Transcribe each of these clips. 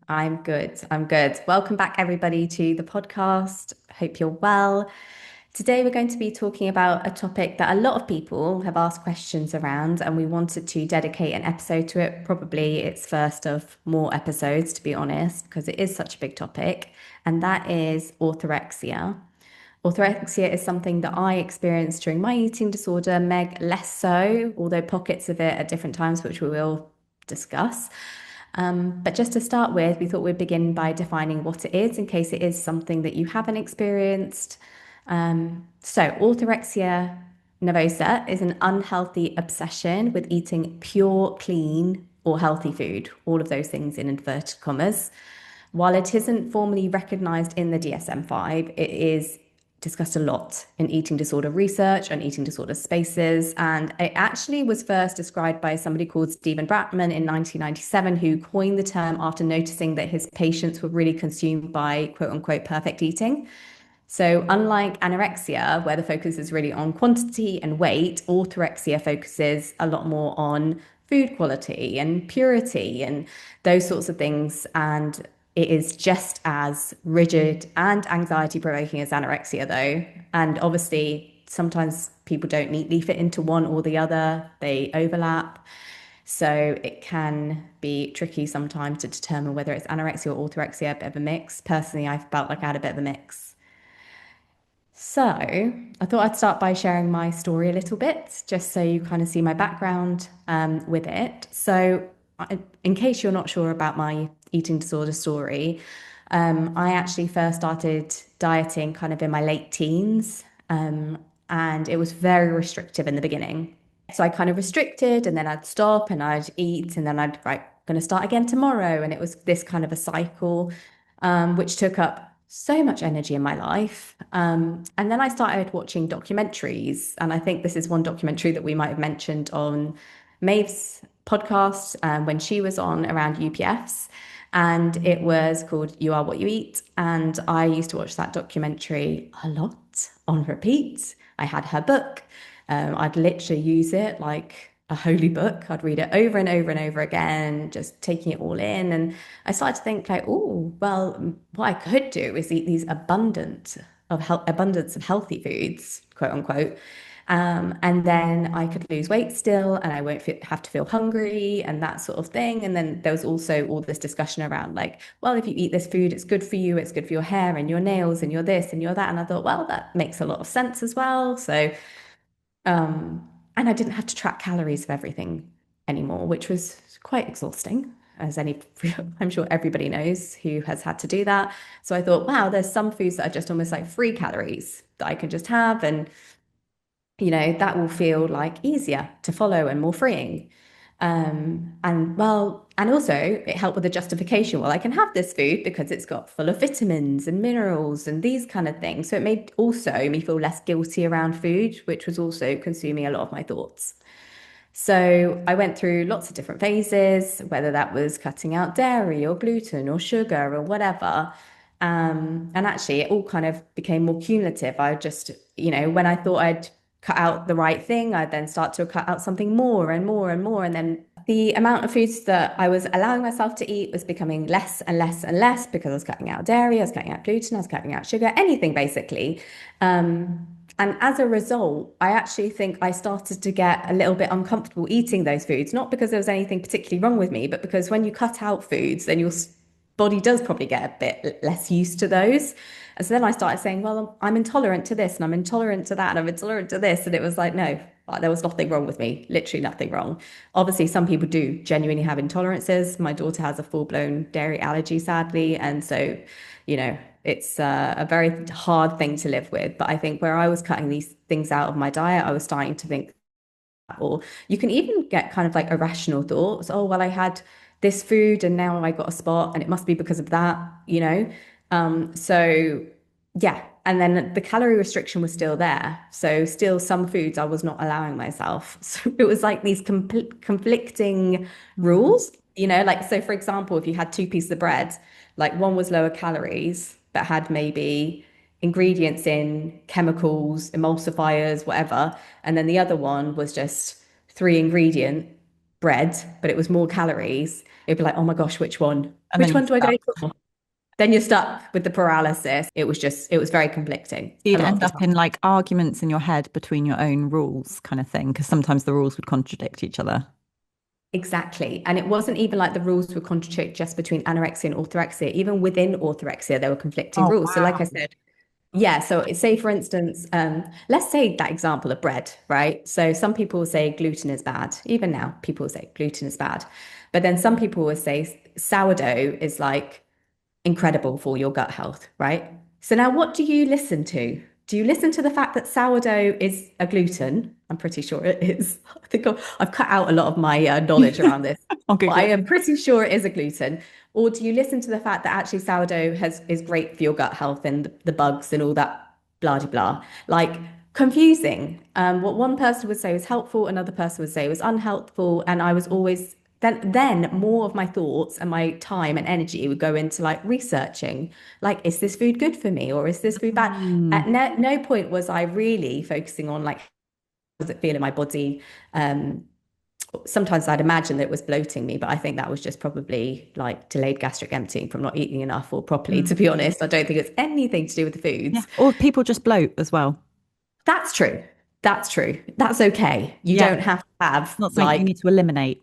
I'm good. I'm good. Welcome back, everybody, to the podcast. Hope you're well. Today, we're going to be talking about a topic that a lot of people have asked questions around, and we wanted to dedicate an episode to it. Probably its first of more episodes, to be honest, because it is such a big topic, and that is orthorexia. Orthorexia is something that I experienced during my eating disorder, Meg less so, although pockets of it at different times, which we will discuss. But just to start with, we thought we'd begin by defining what it is in case it is something that you haven't experienced. So, orthorexia nervosa is an unhealthy obsession with eating pure, clean, or healthy food, all of those things in inverted commas. While it isn't formally recognized in the DSM-5, it is discussed a lot in eating disorder research and eating disorder spaces. And it actually was first described by somebody called Stephen Bratman in 1997, who coined the term after noticing that his patients were really consumed by quote unquote perfect eating. So, unlike anorexia, where the focus is really on quantity and weight, orthorexia focuses a lot more on food quality and purity and those sorts of things. And it is just as rigid and anxiety provoking as anorexia, though. And obviously, sometimes people don't neatly fit into one or the other, they overlap. So it can be tricky sometimes to determine whether it's anorexia or orthorexia, a bit of a mix. Personally, I felt like I had a bit of a mix. So, I thought I'd start by sharing my story a little bit, just so you kind of see my background with it. So, in case you're not sure about my eating disorder story, I actually first started dieting kind of in my late teens, and it was very restrictive in the beginning. So, I kind of restricted, and then I'd stop and I'd eat, and then I'd, right, going to start again tomorrow. And it was this kind of a cycle which took up so much energy in my life. And then I started watching documentaries. And I think this is one documentary that we might have mentioned on Maeve's podcast when she was on around UPFs. And it was called You Are What You Eat. And I used to watch that documentary a lot on repeat. I had her book. I'd literally use it like a holy book. I'd read it over and over and over again, just taking it all in. And I started to think like, oh, well, what I could do is eat these abundance of healthy foods, quote unquote. And then I could lose weight still, and I won't have to feel hungry and that sort of thing. And then there was also all this discussion around like, well, if you eat this food, it's good for you, it's good for your hair and your nails and your this and your that. And I thought, well, that makes a lot of sense as well. So and I didn't have to track calories of everything anymore, which was quite exhausting, as any, I'm sure everybody knows who has had to do that. So I thought, wow, there's some foods that are just almost like free calories that I can just have. And, that will feel like easier to follow and more freeing. And also it helped with the justification. Well, I can have this food because it's got full of vitamins and minerals and these kind of things. So it made also me feel less guilty around food, which was also consuming a lot of my thoughts. So I went through lots of different phases, whether that was cutting out dairy or gluten or sugar or whatever. And actually, it all kind of became more cumulative. I just, when I thought I'd cut out the right thing, I'd then start to cut out something more and more and more. And then the amount of foods that I was allowing myself to eat was becoming less and less and less because I was cutting out dairy, I was cutting out gluten, I was cutting out sugar, anything basically. And as a result, I actually think I started to get a little bit uncomfortable eating those foods, not because there was anything particularly wrong with me, but because when you cut out foods, then your body does probably get a bit less used to those. And so then I started saying, well, I'm intolerant to this and I'm intolerant to that and I'm intolerant to this. And it was like, no, there was nothing wrong with me, literally nothing wrong. Obviously, some people do genuinely have intolerances. My daughter has a full-blown dairy allergy, sadly. And so, it's a very hard thing to live with. But I think where I was cutting these things out of my diet, I was starting to think, or you can even get kind of like irrational thoughts. Oh, well, I had this food and now I got a spot and it must be because of that. So yeah. And then the calorie restriction was still there. So still some foods I was not allowing myself. So it was like these conflicting rules, like, so for example, if you had two pieces of bread, like one was lower calories, but had maybe ingredients in chemicals, emulsifiers, whatever. And then the other one was just three ingredient. bread, but it was more calories, it'd be like, oh my gosh, which one? And then Which you're one do I go stuck. for? Then you're stuck with the paralysis. It was very conflicting a You'd lot of end the up time. in like arguments in your head between your own rules kind of thing, because sometimes the rules would contradict each other. Exactly. And it wasn't even like the rules would contradict just between anorexia and orthorexia. Even within orthorexia, there were conflicting Oh, rules. So, like I wow. said, yeah. So, say for instance, let's say that example of bread, right? So, some people will say gluten is bad. Even now, people will say gluten is bad. But then some people will say sourdough is like incredible for your gut health, right? So now what do you listen to? Do you listen to the fact that sourdough is a gluten? I'm pretty sure it is. I think I've cut out a lot of my knowledge around this, I'll but Google I it. am pretty sure it is a gluten. Or do you listen to the fact that actually sourdough is great for your gut health and the bugs and all that blah blah blah? Like confusing. What one person would say was helpful, another person would say was unhelpful, and I was always then more of my thoughts and my time and energy would go into like researching, like, is this food good for me or is this food bad? At Mm. no point was I really focusing on like, how does it feel in my body? Um, Sometimes I'd imagine that it was bloating me, but I think that was just probably like delayed gastric emptying from not eating enough or properly, to Mm. be honest. I don't think it's anything to do with the Yeah. foods. Or people just bloat as well. That's true. That's true. That's okay. You Yeah. don't have to have Not something you like need to eliminate.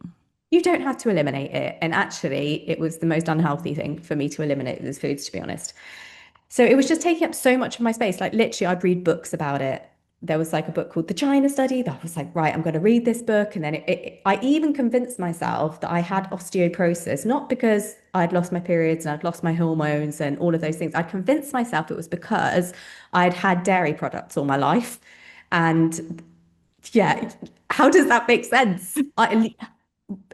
you don't have to eliminate it. And actually, it was the most unhealthy thing for me to eliminate those foods, to be honest. So it was just taking up so much of my space. Like literally, I'd read books about it. There was like a book called The China Study that I was like, right, I'm going to read this book. And then I even convinced myself that I had osteoporosis, not because I'd lost my periods and I'd lost my hormones and all of those things. I convinced myself it was because I'd had dairy products all my life. And yeah, how does that make sense?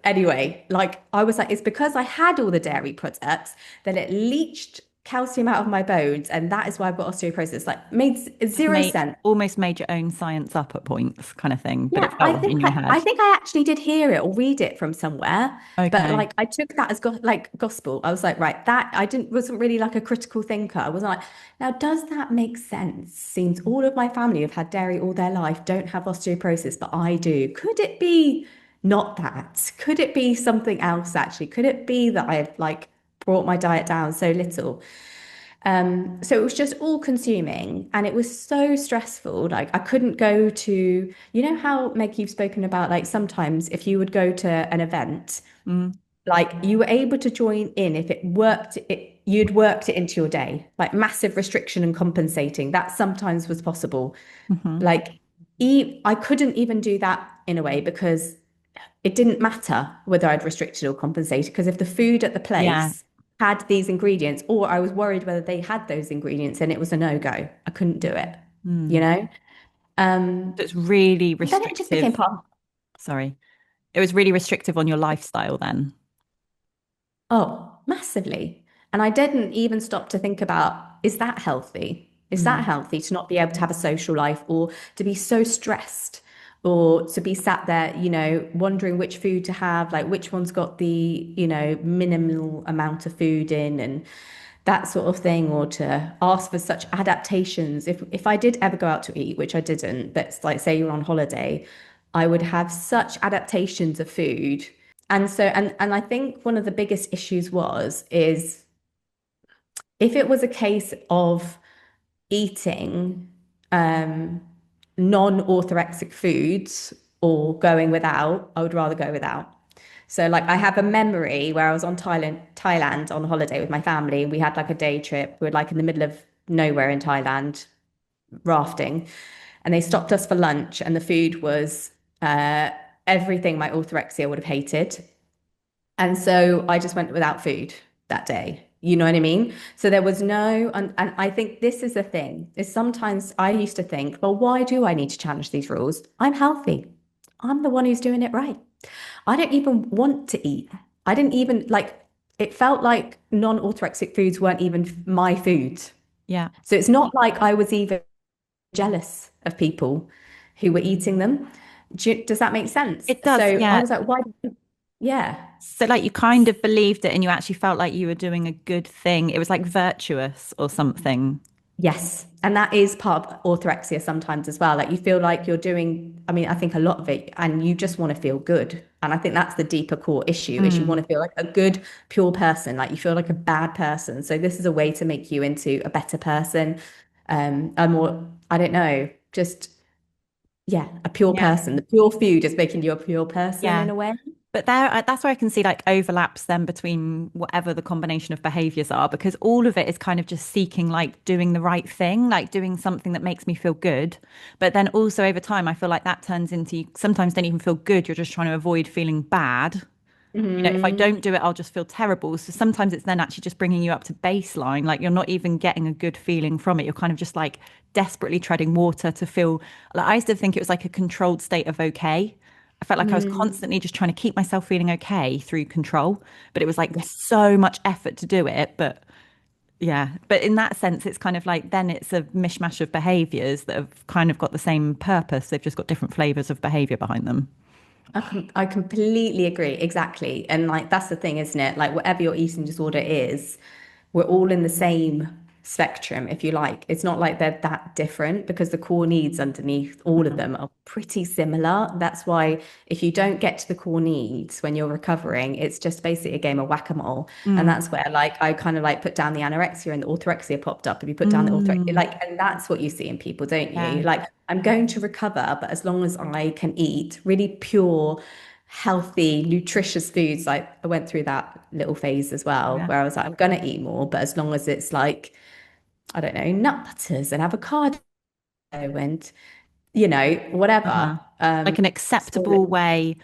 Anyway, like I was like, it's because I had all the dairy products that it leached calcium out of my bones, and that is why I've got osteoporosis. Like, made Just zero made sense. almost made your own science up at points, kind of thing, but Yeah, it felt right in your I head. think I actually did hear it or read it from somewhere, but Okay. like I took that as go like gospel. I was like, right, that I didn't wasn't really like a critical thinker. I wasn't like, now does that make sense? Seems all of my family have had dairy all their life, don't have osteoporosis, but I do. Could it be not that? Could it be something else actually? Could it be that I've like brought my diet down so little? So it was just all consuming and it was so stressful. Like I couldn't go to, you know how Meg, you've spoken about like sometimes if you would go to an event, Mm. like you were able to join in if it worked, you'd worked it into your day, like massive restriction and compensating. That sometimes was possible. Hmm. Like I couldn't even do that in a way because it didn't matter whether I'd restricted or compensated because if the food at the Yeah. place had these ingredients, or I was worried whether they had those ingredients, and it was a no-go. I couldn't do it, you Mm. know? So it's really But then it just became restrictive. part of, Sorry. It was really restrictive on your lifestyle then. oh, massively. And I didn't even stop to think about, is that healthy? Is that Mm. healthy to not be able to have a social life or to be so stressed or to be sat there, wondering which food to have, like which one's got the, minimal amount of food in and that sort of thing, or to ask for such adaptations. If I did ever go out to eat, which I didn't, but it's like say you're on holiday, I would have such adaptations of food. And I think one of the biggest issues is if it was a case of eating um, non-orthorexic foods or going without, I would rather go without. So like I have a memory where I was on Thailand on holiday with my family. We had like a day trip. We were like in the middle of nowhere in Thailand, rafting, and they stopped us for lunch, and the food was uh, everything my orthorexia would have hated. And so I just went without food that day. You know what I mean? So there was no, and I think this is the thing, is sometimes I used to think, well, why do I need to challenge these rules? I'm healthy. I'm the one who's doing it right. I don't even want to eat. I didn't even like, it felt like non-orthorexic foods weren't even my food. Yeah. So it's not like I was even jealous of people who were eating them. Does that make sense? It does. So I Yeah. was like, why? Yeah. So like you kind of believed it and you actually felt like you were doing a good thing. It was like virtuous or something. Yes. And that is part of orthorexia sometimes as well. Like you feel like you're doing, I mean, I think a lot of it, and you just want to feel good. And I think that's the deeper core issue is you want Mm. to feel like a good, pure person, like you feel like a bad person. So this is a way to make you into a better person, a more, I don't know, just yeah, a pure Yeah. person. The pure food is making you a pure person Yeah. in a way. But that's where I can see like overlaps then between whatever the combination of behaviors are, because all of it is kind of just seeking like doing the right thing, like doing something that makes me feel good. But then also over time, I feel like that turns into you sometimes don't even feel good. You're just trying to avoid feeling bad. If I Hmm. don't do it, I'll just feel terrible. So sometimes it's then actually just bringing you up to baseline. Like you're not even getting a good feeling from it. You're kind of just like desperately treading water to feel like I used to think it was like a controlled state of okay. I felt like I was Mm. constantly just trying to keep myself feeling okay through control, but it was like Yeah, so much effort to do it. But yeah, but in that sense, it's kind of like then it's a mishmash of behaviors that have kind of got the same purpose. They've just got different flavors of behavior behind them. I completely agree. Exactly. And like that's the thing, isn't it? Like whatever your eating disorder is, we're all in the same spectrum, if you like. It's not like they're that different because the core needs underneath all of them are pretty similar. That's why if you don't get to the core needs when you're recovering, it's just basically a game of whack-a-mole. And Mm. that's where like I kind of like put down the anorexia and the orthorexia popped up. If you put down the orthorexia, Mm. like, and that's what you see in people, don't you? Yeah. Like I'm going to recover, but as long as I can eat really pure healthy, nutritious foods. Like I went through that little phase as well, Yeah. where I was like, I'm gonna eat more, but as long as it's like, I don't know, nut butters and avocado and whatever. Uh-huh. Like an So acceptable way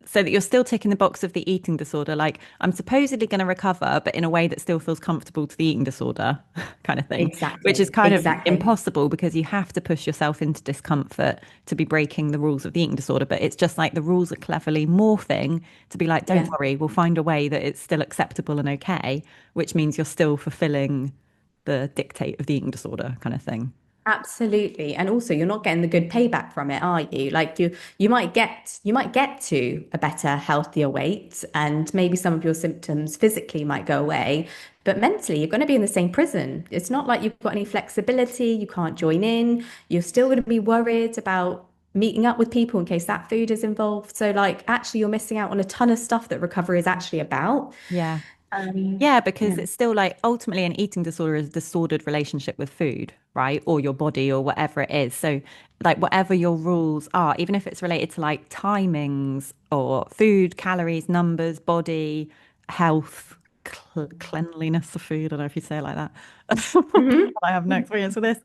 so that you're still ticking the box of the eating disorder. Like, I'm supposedly going to recover, but in a way that still feels comfortable to the eating disorder kind of thing, which is exactly, kind of exactly. impossible because you have to push yourself into discomfort to be breaking the rules of the eating disorder. But it's just like the rules are cleverly morphing to be like, don't Yeah. worry, we'll find a way that it's still acceptable and okay, which means you're still fulfilling the dictate of the eating disorder kind of thing. Absolutely. And also you're not getting the good payback from it, are you? Like you might get to a better, healthier weight and maybe some of your symptoms physically might go away, but mentally you're going to be in the same prison. It's not like you've got any flexibility, you can't join in. You're still going to be worried about meeting up with people in case that food is involved. So like actually you're missing out on a ton of stuff that recovery is actually about. Yeah. Um, Yeah, because yeah. it's still like ultimately an eating disorder is a disordered relationship with food, right? Or your body or whatever it is. So, like, whatever your rules are, even if it's related to like timings or food, calories, numbers, body, health, cleanliness of food. I don't know if you say it like that. Hmm. I have no experience with this.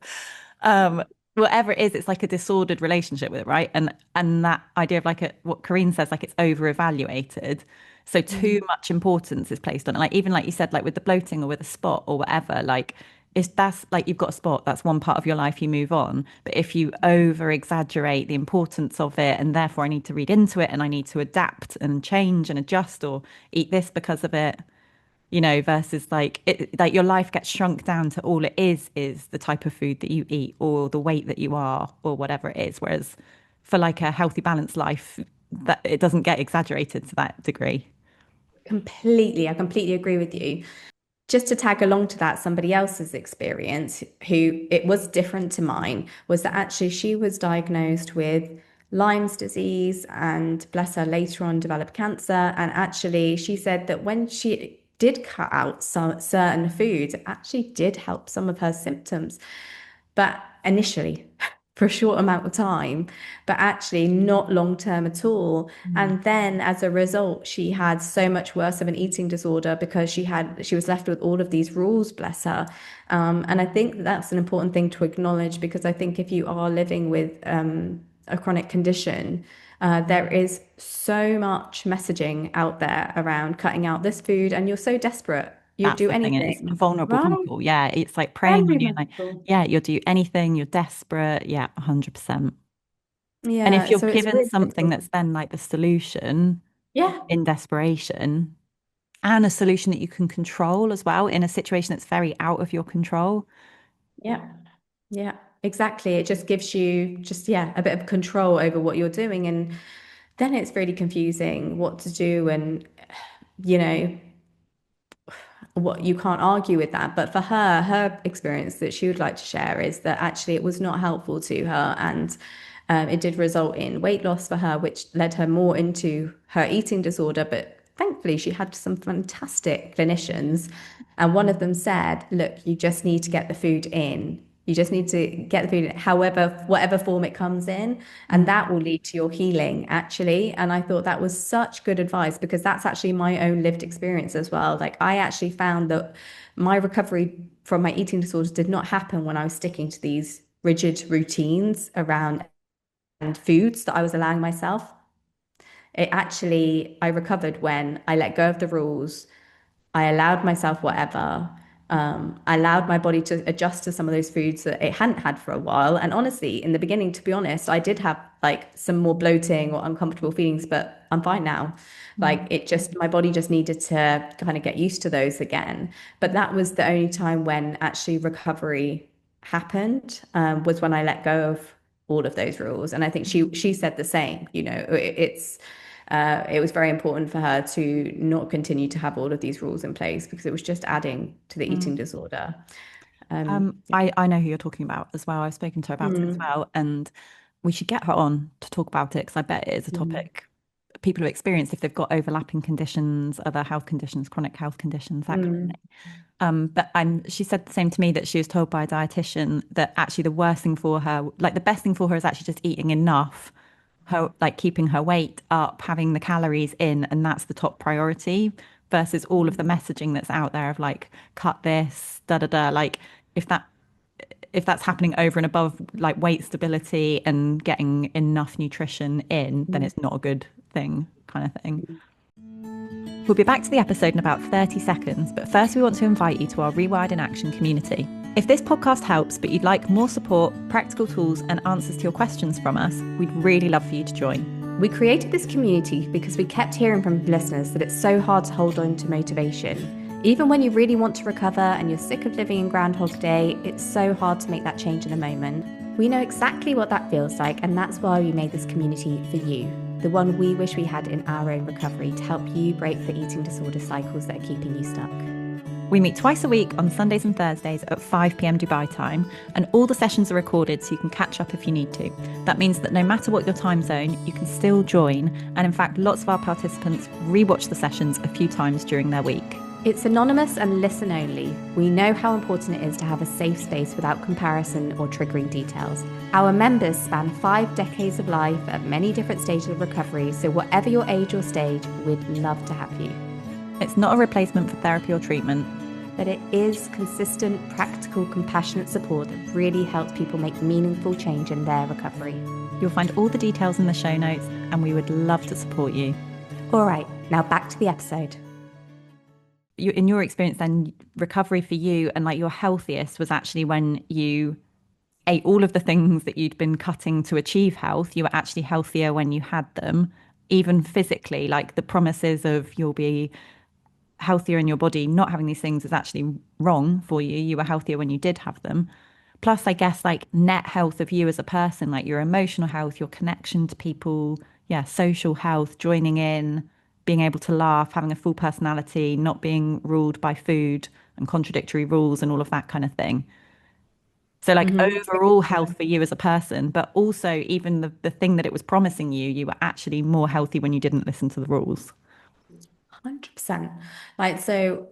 Um, Whatever it is, it's like a disordered relationship with it, right? And that idea of like what Corinne says, like it's over evaluated. So too much importance is placed on it. Like even like you said, like with the bloating or with a spot or whatever, like it's that's like you've got a spot, that's one part of your life, you move on. But if you over exaggerate the importance of it and therefore I need to read into it and I need to adapt and change and adjust or eat this because of it, versus like like your life gets shrunk down to all it is the type of food that you eat or the weight that you are or whatever it is. Whereas for like a healthy, balanced life, that it doesn't get exaggerated to that degree. Completely. I completely agree with you. Just to tag along to that, somebody else's experience, who it was different to mine, was that actually she was diagnosed with Lyme's disease and bless her, later on developed cancer. And actually, she said that when she did cut out some certain foods, it actually did help some of her symptoms but initially for a short amount of time, but actually not long term at all. Mm. And then as a result, she had so much worse of an eating disorder because she was left with all of these rules, bless her. And I think that's an important thing to acknowledge because I think if you are living with a chronic condition, there is so much messaging out there around cutting out this food, and you're so desperate. You'd That's do the thing. It's anything, vulnerable right? people. Yeah, it's like preying on Very you. Like, vulnerable. yeah, you'll do anything. You're desperate. Yeah, 100%. And if Yeah, you're so it's given really something difficult. that's then like the solution Yeah, in desperation and a solution that you can control as well in a situation that's very out of your control. yeah, yeah, exactly. It just gives you just, yeah, a bit of control over what you're doing. And then it's really confusing what to do. And, you know, what you can't argue with that. But for her, her experience that she would like to share is that actually it was not helpful to her. And It did result in weight loss for her, which led her more into her eating disorder. But thankfully, she had some fantastic clinicians. And one of them said, look, you just need to get the food in. You just need to get the food in, however, whatever form it comes in. And Mm, that will lead to your healing, actually. And I thought that was such good advice because that's actually my own lived experience as well. Like, I actually found that my recovery from my eating disorders did not happen when I was sticking to these rigid routines around and foods that I was allowing myself. I recovered when I let go of the rules. I allowed myself whatever. I allowed my body to adjust to some of those foods that it hadn't had for a while. And honestly, in the beginning, to be honest, I did have like some more bloating or uncomfortable feelings, but I'm fine now. Like mm, my body just needed to kind of get used to those again. But that was the only time when actually recovery happened, was when I let go of all of those rules. And I think she said the same, it was very important for her to not continue to have all of these rules in place because it was just adding to the eating mm. disorder. Yeah. I know who you're talking about as well. I've spoken to her about it as Mm, well, and we should get her on to talk about it because I bet it is a mm, topic people have experienced if they've got overlapping conditions, other health conditions, chronic health conditions, that kind of mm, thing. She said the same to me that she was told by a dietitian that actually the worst thing for her, like the best thing for her is actually just eating enough, her like keeping her weight up, having the calories in, and that's the top priority versus all of the messaging that's out there of like cut this, da da da. Like if that if that's happening over and above like weight stability and getting enough nutrition in, then mm. it's not a good thing, kind of thing. We'll be back to the episode in about 30 seconds, but first we want to invite you to our Rewired in Action community. If this podcast helps, but you'd like more support, practical tools, and answers to your questions from us, we'd really love for you to join. We created this community because we kept hearing from listeners that it's so hard to hold on to motivation. Even when you really want to recover and you're sick of living in Groundhog Day, it's so hard to make that change in a moment. We know exactly what that feels like, and that's why we made this community for you, the one we wish we had in our own recovery to help you break the eating disorder cycles that are keeping you stuck. We meet twice a week on Sundays and Thursdays at 5 p.m. Dubai time, and all the sessions are recorded so you can catch up if you need to. That means that no matter what your time zone, you can still join, and in fact, lots of our participants rewatch the sessions a few times during their week. It's anonymous and listen only. We know how important it is to have a safe space without comparison or triggering details. Our members span 5 decades of life at many different stages of recovery, so whatever your age or stage, we'd love to have you. It's not a replacement for therapy or treatment, But it is consistent, practical, compassionate support that really helps people make meaningful change in their recovery. You'll find all the details in the show notes, and we would love to support you. All right, now back to the episode. In your experience, then recovery for you and like your healthiest was actually when you ate all of the things that you'd been cutting to achieve health. You were actually healthier when you had them, even physically. Like the promises of you'll be healthier in your body, not having these things is actually wrong for you. You were healthier when you did have them. Plus, I guess like net health of you as a person, like your emotional health, your connection to people, yeah, social health, joining in, being able to laugh, having a full personality, not being ruled by food and contradictory rules and all of that kind of thing. So like overall health for you as a person, but also even the thing that it was promising you, you were actually more healthy when you didn't listen to the rules. 100%. Like, so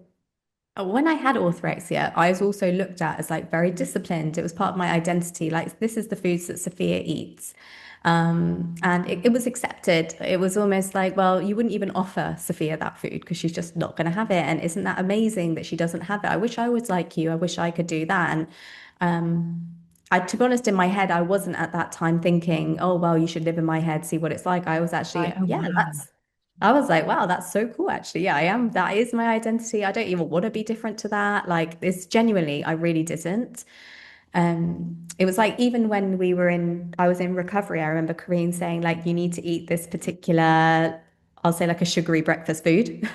when I had orthorexia, I was also looked at as like very disciplined. It was part of my identity. Like, this is the foods that Safia eats. And it was accepted. It was almost like, well, you wouldn't even offer Safia that food because she's just not going to have it. And isn't that amazing that she doesn't have it? I wish I was like you. I wish I could do that. And to be honest, in my head, I wasn't at that time thinking, oh, well, you should live in my head, see what it's like. I was Right. actually, Oh, yeah, wow. I was like, wow, that's so cool, actually. Yeah, I am. That is my identity. I don't even want to be different to that. Like, this genuinely, I really didn't. It was like even when I was in recovery, I remember Corinne saying, like, you need to eat this particular, I'll say like a sugary breakfast food.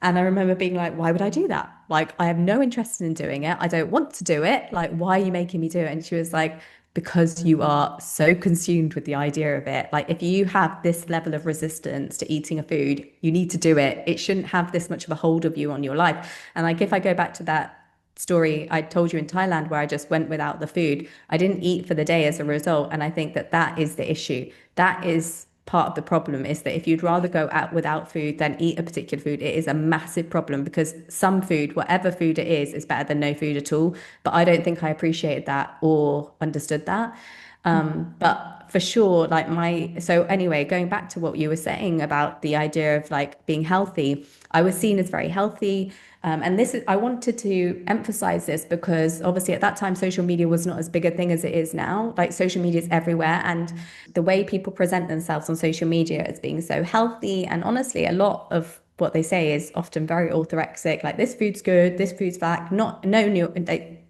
And I remember being like, why would I do that? Like, I have no interest in doing it. I don't want to do it. Like, why are you making me do it? And she was like, because you are so consumed with the idea of it. Like, if you have this level of resistance to eating a food, you need to do it. It shouldn't have this much of a hold of you on your life. And like, if I go back to that story I told you in Thailand where I just went without the food. I didn't eat for the day as a result. And I think that that is the issue. That is part of the problem is that if you'd rather go out without food than eat a particular food, it is a massive problem because some food, whatever food it is better than no food at all. But I don't think I appreciated that or understood that. But for sure, like so anyway, going back to what you were saying about the idea of like being healthy, I was seen as very healthy. And this is, I wanted to emphasize this because obviously at that time, social media was not as big a thing as it is now. Like social media is everywhere. And the way people present themselves on social media as being so healthy. And honestly, a lot of what they say is often very orthorexic, like this food's good, this food's bad, not, no, new,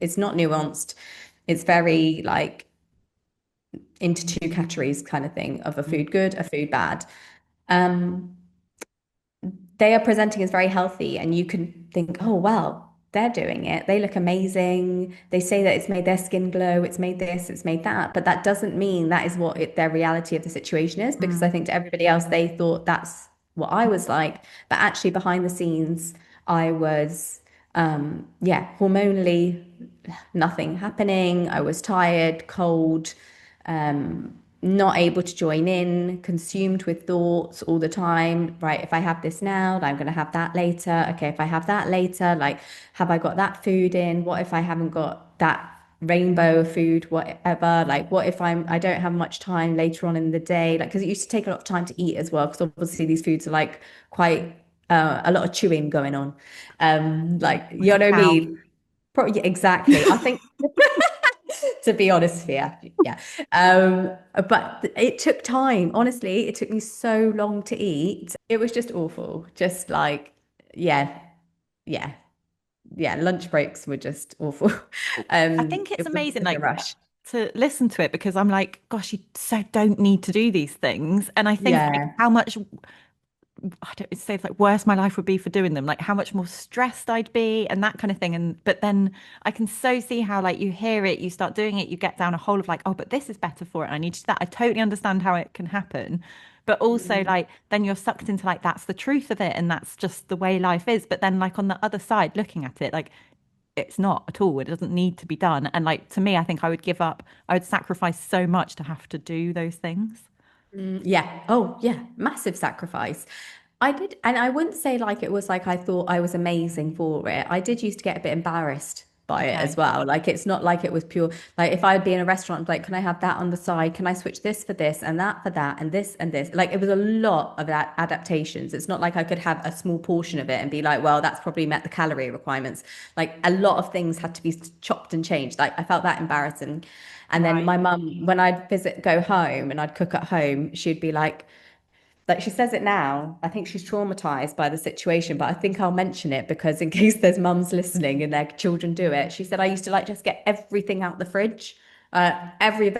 it's not nuanced. It's very like into two categories kind of thing of a Mm. food good, a food bad. Um, they are presenting as very healthy, and you can think, oh, well, they're doing it. They look amazing. They say that it's made their skin glow, it's made this, it's made that. But that doesn't mean that is what their reality of the situation is, because I Mm. think to everybody else, they thought that's what I was like. But actually, behind the scenes, I was, yeah, hormonally nothing happening. I was tired, cold, not able to join in, consumed with thoughts all the time. Right, if I have this now, I'm going to have that later. Okay, if I have that later, like, have I got that food in? What if I haven't got that rainbow of food, whatever? Like, what if I don't have much time later on in the day? Like, because it used to take a lot of time to eat as well, because obviously these foods are like quite a lot of chewing going on. Like, Like you a know what I cow. mean? Probably, exactly. I think to be honest, Safia. Yeah. But it took time. Honestly, it took me so long to eat. It was just awful. Just like, yeah, yeah, yeah. Lunch breaks were just awful. I think It it's was amazing, such a like rush. to listen to it because I'm like, gosh, you so don't need to do these things. And I think like Yeah. how much I don't say it's like worse my life would be for doing them, like how much more stressed I'd be and that kind of thing. And but then I can so see how like you hear it, you start doing it, you get down a hole of like, oh, but this is better for it. I need to do that. I totally understand how it can happen. But also Mm. like then you're sucked into like that's the truth of it and that's just the way life is. But then like on the other side, looking at it, like it's not at all. It doesn't need to be done. And like to me, I think I would give up, I would sacrifice so much to have to do those things. Yeah. Oh, yeah. Massive sacrifice. I did, and I wouldn't say like it was like I thought I was amazing for it. I did used to get a bit embarrassed by it as Okay. well. Like it's not like it was pure. Like if I'd be in a restaurant, like, can I have that on the side? Can I switch this for this and that for that and this and this? Like it was a lot of that adaptations. It's not like I could have a small portion of it and be like, well, that's probably met the calorie requirements. Like a lot of things had to be chopped and changed. Like I felt that embarrassing. And then Right. my mum, when I'd go home and I'd cook at home, she'd be like she says it now. I think she's traumatized by the situation, but I think I'll mention it because in case there's mums listening and their children do it. She said I used to like just get everything out the fridge, every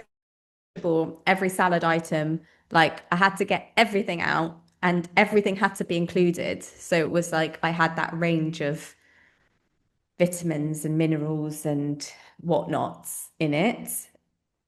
vegetable, every salad item. Like I had to get everything out, and everything had to be included. So it was like I had that range of vitamins and minerals and whatnots in it.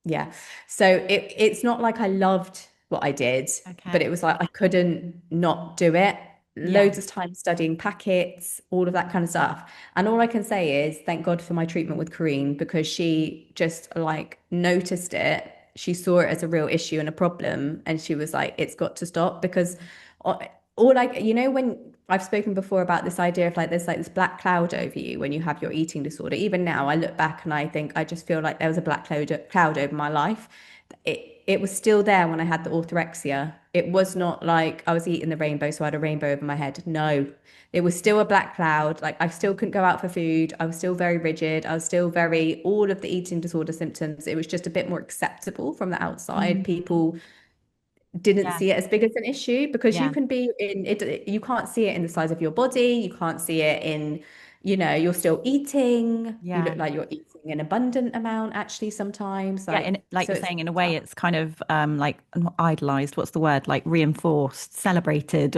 Yeah. So it's not like I loved what I did, but it Okay. was like I couldn't not do it. Yeah. Loads of time studying packets, all of that kind of stuff. And all I can say is thank God for my treatment with Corrine because she just like noticed it. She saw it as a real issue and a problem. And she was like, it's got to stop because uh, all like, when I've spoken before about this idea of like there's like this black cloud over you when you have your eating disorder. Even now, I look back and I think I just feel like there was a black cloud over my life. It was still there when I had the orthorexia. It was not like I was eating the rainbow, so I had a rainbow over my head. No, it was still a black cloud. Like I still couldn't go out for food. I was still very rigid. I was still very all of the eating disorder symptoms. It was just a bit more acceptable from the outside. Mm. People didn't Yeah. see it as big as an issue because you Yeah. can be in it, you can't see it in the size of your body, you can't see it in, you're still eating, you look Yeah. like you're eating an abundant amount actually sometimes, Yeah. like And like so you're it's saying, in a way, it's kind of like not idolized. What's the word? Like reinforced, celebrated.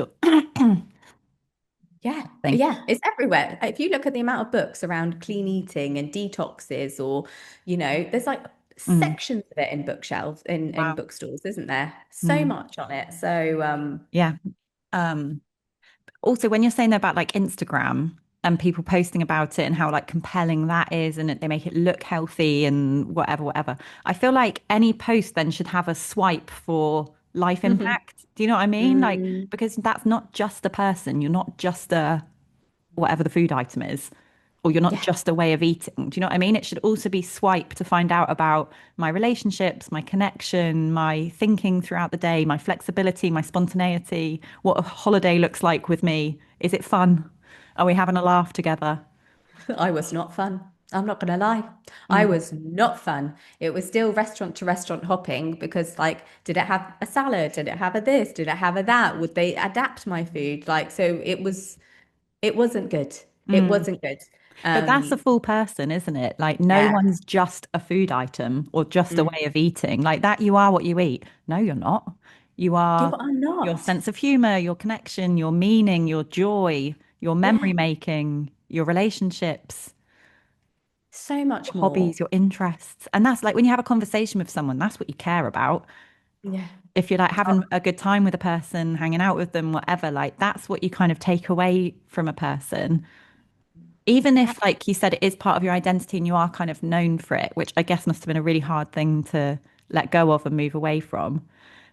yeah, Thing. yeah, it's everywhere. If you look at the amount of books around clean eating and detoxes or there's like Mm. sections of it in bookshelves in Wow. bookstores, isn't there? So Mm. much on it. So Yeah. Um, Also, when you're saying about like Instagram, and people posting about it and how like compelling that is and they make it look healthy and whatever, whatever. I feel like any post then should have a swipe for life Mhm. impact. Do you know what I mean? Like, Mm, because that's not just a person. You're not just a whatever the food item is, or you're not yeah. just a way of eating. Do you know what I mean? It should also be swipe to find out about my relationships, my connection, my thinking throughout the day, my flexibility, my spontaneity, what a holiday looks like with me. Is it fun? Are we having a laugh together? I was not fun. I'm not gonna lie. I Mm, was not fun. It was still restaurant to restaurant hopping because like, did it have a salad? Did it have a this? Did it have a that? Would they adapt my food? Like, so it wasn't good. It mm. wasn't good. But that's a Um, full person, isn't it? Like, no yeah, one's just a food item or just a mm. way of eating. Like that, you are what you eat. No, you're not. You You are are your not. sense of humor, your connection, your meaning, your joy, your Yeah, memory making, your relationships, so your much more. hobbies, your interests. And that's like when you have a conversation with someone, that's what you care about. Yeah. If you're like Oh, having a good time with a person, hanging out with them, whatever, like that's what you kind of take away from a person. Even if, like you said, it is part of your identity and you are kind of known for it, which I guess must have been a really hard thing to let go of and move away from.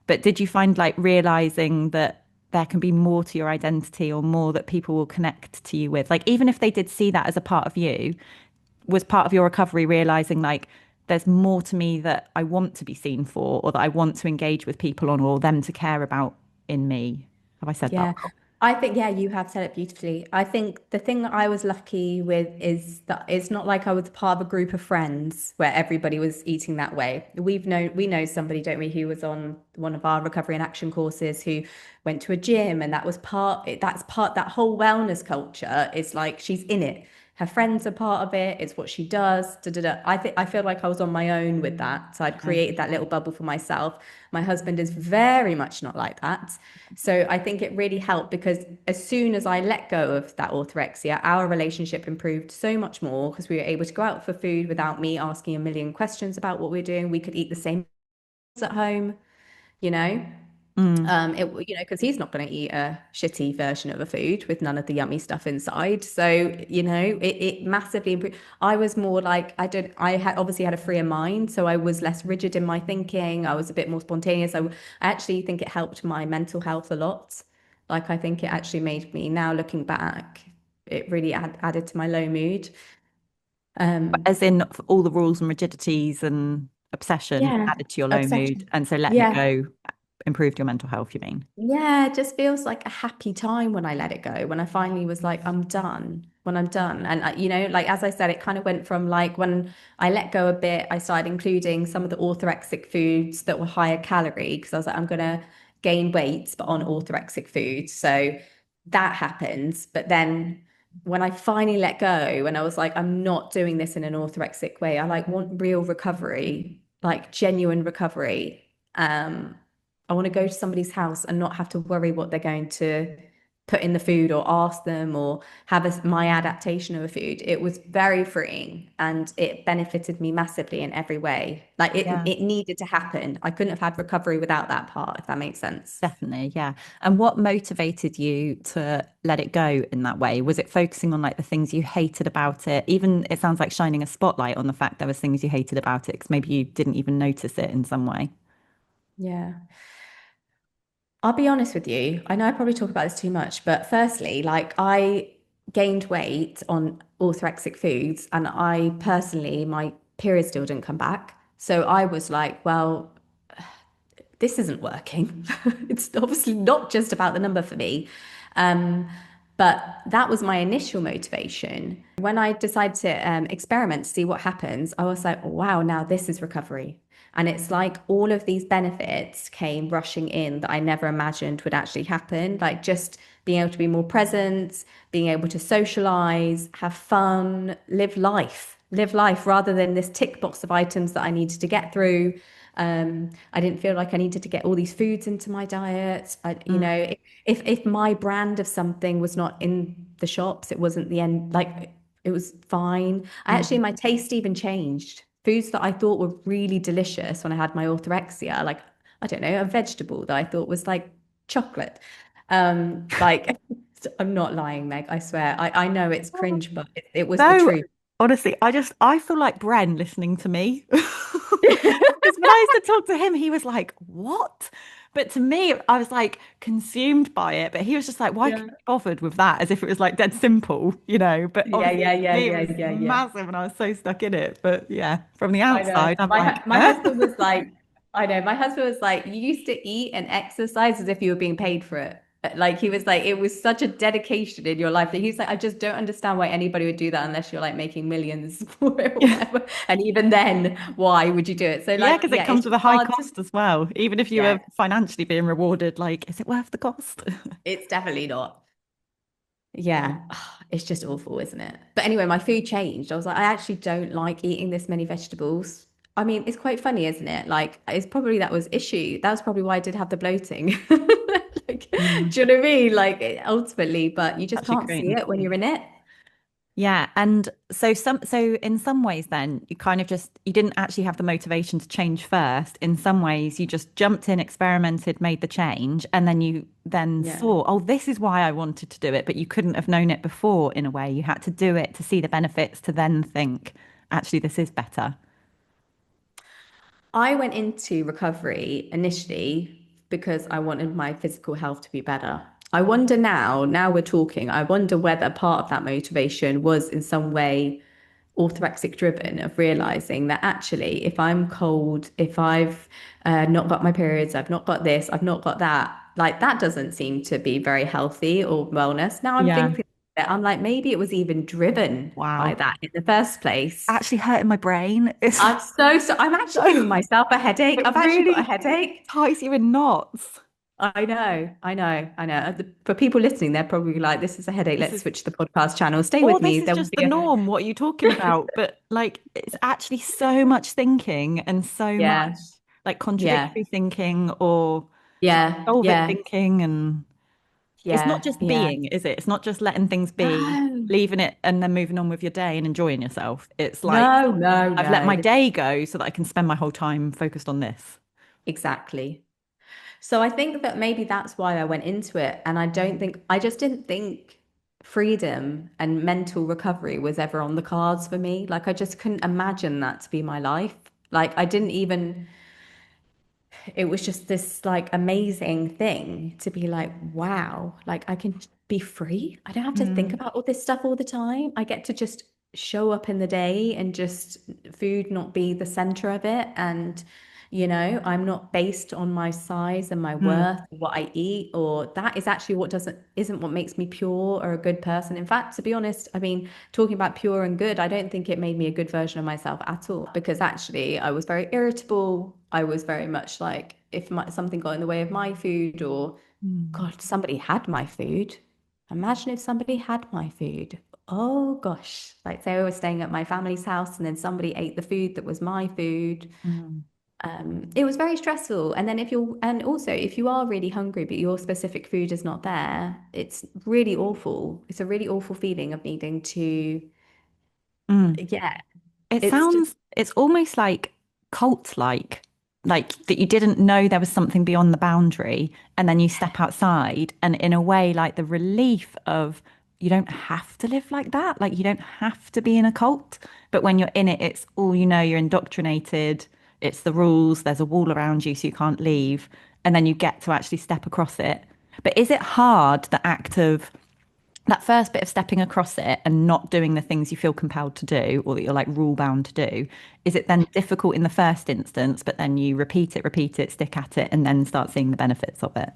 But did you find like realizing that there can be more to your identity or more that people will connect to you with? Like, even if they did see that as a part of you, was part of your recovery realizing like there's more to me that I want to be seen for or that I want to engage with people on or them to care about in me? Have I said that yeah. well? I think, yeah, you have said it beautifully. I think the thing that I was lucky with is that it's not like I was part of a group of friends where everybody was eating that way. We know somebody, don't we, who was on one of our recovery and action courses who went to a gym and that whole wellness culture is like she's in it. Her friends are part of it. It's what she does. Da, da, da. I feel like I was on my own with that. So I'd Yeah. created that little bubble for myself. My husband is very much not like that. So I think it really helped because as soon as I let go of that orthorexia, our relationship improved so much more because we were able to go out for food without me asking a million questions about what we're doing. We could eat the same meals at home, you know. Mm. Because he's not going to eat a shitty version of a food with none of the yummy stuff inside. So, it massively improved. I was more like, I had obviously had a freer mind. So I was less rigid in my thinking. I was a bit more spontaneous. I actually think it helped my mental health a lot. Like, I think it actually made me, now looking back, it really added to my low mood. Um, As in all the rules and rigidities and obsession yeah, added to your low mood. obsession. And so letting it Yeah. go improved your mental health, you mean? Yeah, it just feels like a happy time when I let it go, when I finally was like, I'm done, when I'm done. And, like, as I said, it kind of went from like when I let go a bit, I started including some of the orthorexic foods that were higher calorie because I was like, I'm going to gain weight, but on orthorexic food. So that happened. But then when I finally let go and I was like, I'm not doing this in an orthorexic way, I like want real recovery, like genuine recovery. I want to go to somebody's house and not have to worry what they're going to put in the food or ask them or have my adaptation of a food. It was very freeing and it benefited me massively in every way. Like Yeah. it needed to happen. I couldn't have had recovery without that part, if that makes sense. Definitely, yeah. And what motivated you to let it go in that way? Was it focusing on like the things you hated about it? Even it sounds like shining a spotlight on the fact there was things you hated about it because maybe you didn't even notice it in some way. Yeah. I'll be honest with you. I know I probably talk about this too much, but firstly, like I gained weight on orthorexic foods, and I personally, my period still didn't come back. So I was like, well, this isn't working. It's obviously not just about the number for me. Um, but that was my initial motivation. When I decided to experiment to see what happens, I was like, wow, now this is recovery. And it's like all of these benefits came rushing in that I never imagined would actually happen. Like just being able to be more present, being able to socialize, have fun, live life rather than this tick box of items that I needed to get through. I didn't feel like I needed to get all these foods into my diet. Mm, If my brand of something was not in the shops, it wasn't the end. Like it was fine. mm, My taste even changed. Foods that I thought were really delicious when I had my orthorexia, like I don't know, a vegetable that I thought was like chocolate. Like I'm not lying, Meg. I swear. I know it's cringe, but it was the No, truth. honestly, I feel like Bren listening to me. Because when I used to talk to him, he was like, "What?" But to me, I was like consumed by it. But he was just like, "Why Yeah. couldn't you be bothered with that?" As if it was like dead simple, you know. But Yeah, obviously, yeah, to yeah, me, it yeah, was yeah, yeah. massive, and I was so stuck in it. But yeah, from the I know. outside, I'm like, My eh? husband was like, I know. My husband was like, you used to eat and exercise as if you were being paid for it. Like he was like, it was such a dedication in your life that he's like, I just don't understand why anybody would do that unless you're like making millions for it or Yeah, whatever. And even then, why would you do it? So yeah, like, because it yeah, it's comes with a just high hard to, cost as well. Even if you were yeah, financially being rewarded, like, is it worth the cost? it's definitely not. Yeah, it's just awful, isn't it? But anyway, my food changed. I was like, I actually don't like eating this many vegetables. I mean, it's quite funny, isn't it? Like, it's probably that was issue. That was probably why I did have the bloating. Like, Mm, do you know what I mean? Like, ultimately, but you just actually can't see creating it when food. you're in it. Yeah, and so in some ways then you kind of just you didn't actually have the motivation to change first. In some ways you just jumped in, experimented, made the change, and then you then Yeah. saw, oh, this is why I wanted to do it, but you couldn't have known it before in a way. You had to do it to see the benefits to then think, actually this is better. I went into recovery initially because I wanted my physical health to be better. I wonder now we're talking, I wonder whether part of that motivation was in some way orthorexic driven of realizing that actually, if I'm cold, if I've not got my periods, I've not got this, I've not got that, like that doesn't seem to be very healthy or wellness. Now I'm Yeah. thinking that I'm like, maybe it was even driven by Wow. that in the first place. Actually hurting my brain. It's I'm actually so giving myself a headache. it I've actually got a really headache. ties you in knots. I know, I know, I know. For people listening, they're probably like, this is a headache. This Let's is switch the podcast channel. Stay Or with this me. is There will just the be a, norm, what are you talking about? But like, it's actually so much thinking and so much yeah, like yeah, contradictory thinking or trying to yeah, solve it yeah, thinking. And it's not yeah, just yeah. being, is it? It's not just letting things be, No, leaving it and then moving on with your day and enjoying yourself. It's like, no, no, I've let no. my day go so that I can spend my whole time focused on this. Exactly. So I think that maybe that's why I went into it. And I just didn't think freedom and mental recovery was ever on the cards for me. Like, I just couldn't imagine that to be my life. Like, I didn't even, it was just this like amazing thing to be like, wow, like I can be free. I don't have to think Mm, about all this stuff all the time. I get to just show up in the day and just food not be the center of it. And, I'm not based on my size and my mm, worth, what I eat, or that is actually what doesn't isn't what makes me pure or a good person. In fact, to be honest, I mean, talking about pure and good, I don't think it made me a good version of myself at all because actually I was very irritable. I was very much like if something got in the way of my food or mm, God, somebody had my food. Imagine if somebody had my food. Oh gosh, like say I was staying at my family's house and then somebody ate the food that was my food. mm, It was very stressful. And then and also if you are really hungry, but your specific food is not there, it's really awful. It's a really awful feeling of needing to, mm. yeah, It it's just, sounds, it's almost like like that you didn't know there was something beyond the boundary, and then you step outside, and in a way, like the relief of you don't have to live like that, like you don't have to be in a cult, but when you're in it, it's all you know, you're indoctrinated, it's the rules, there's a wall around you, so you can't leave, and then you get to actually step across it. But is it hard, the act of that first bit of stepping across it and not doing the things you feel compelled to do or that you're like rule bound to do, is it then difficult in the first instance, but then you repeat it, stick at it, and then start seeing the benefits of it?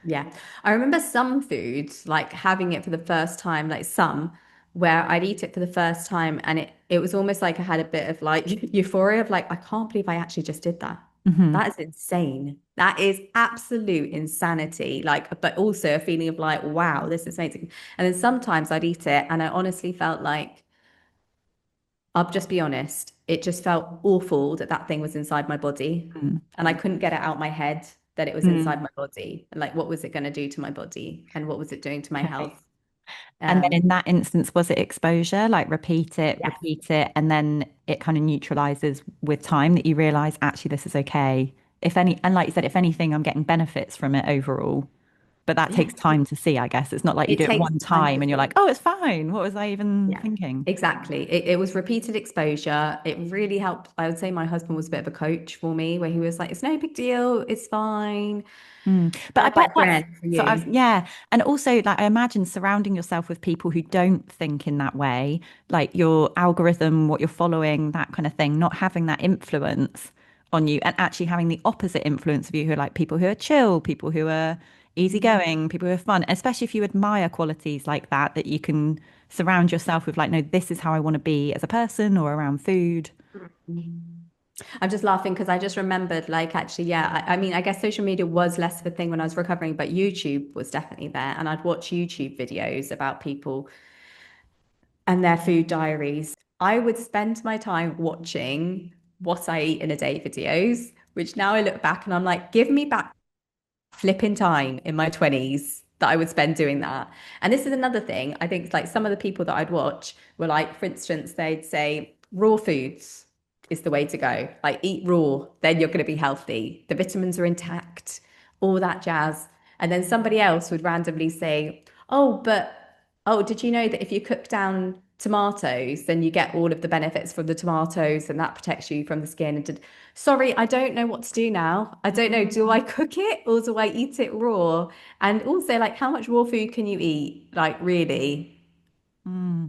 yeah. I remember some foods, like having it for the first time, like some where I'd eat it for the first time and it was almost like I had a bit of like euphoria of like, I can't believe I actually just did that. Hmm. That is insane. That is absolute insanity. Like, but also a feeling of like, wow, this is amazing. And then sometimes I'd eat it and I honestly felt like, I'll just be honest, it just felt awful that that thing was inside my body. Mm. And I couldn't get it out my head that it was Mm. inside my body. And like, what was it going to do to my body? And what was it doing to my Okay. health? And then in Um, that instance, was it exposure? Like yes. repeat it, and then it kind of neutralizes with time that you realize actually this is okay. If any, and like you said, if anything, I'm getting benefits from it overall. But that Yeah. takes time to see, I guess. It's not like you It do it takes one time time to and you're like, see. oh, it's fine. What was I even Yeah, thinking? exactly. It was repeated exposure. It really helped. I would say my husband was a bit of a coach for me, where he was like, it's no big deal. It's fine. Mm. But I Kind of bet like that's Bren for so I you. was, yeah. And also, like, I imagine surrounding yourself with people who don't think in that way, like your algorithm, what you're following, that kind of thing, not having that influence on you and actually having the opposite influence of you, who are like people who are chill, people who are easygoing, people who are fun, especially if you admire qualities like that, that you can surround yourself with, like, no, this is how I want to be as a person or around food. I'm just laughing because I just remembered, like, actually, yeah, I mean, I guess social media was less of a thing when I was recovering, but YouTube was definitely there. And I'd watch YouTube videos about people and their food diaries. I would spend my time watching what I eat in a day videos, which now I look back and I'm like, give me back flipping time in my 20s that I would spend doing that. And this is another thing. I think like some of the people that I'd watch were like, for instance, they'd say raw foods is the way to go. Like eat raw, then you're going to be healthy. The vitamins are intact, all that jazz. And then somebody else would randomly say, oh, but oh, did you know that if you cook down tomatoes, then you get all of the benefits from the tomatoes and that protects you from the skin? And sorry, I don't know what to do now. I don't know. Do I cook it or do I eat it raw? And also, like, how much raw food can you eat? Like, really? Mm.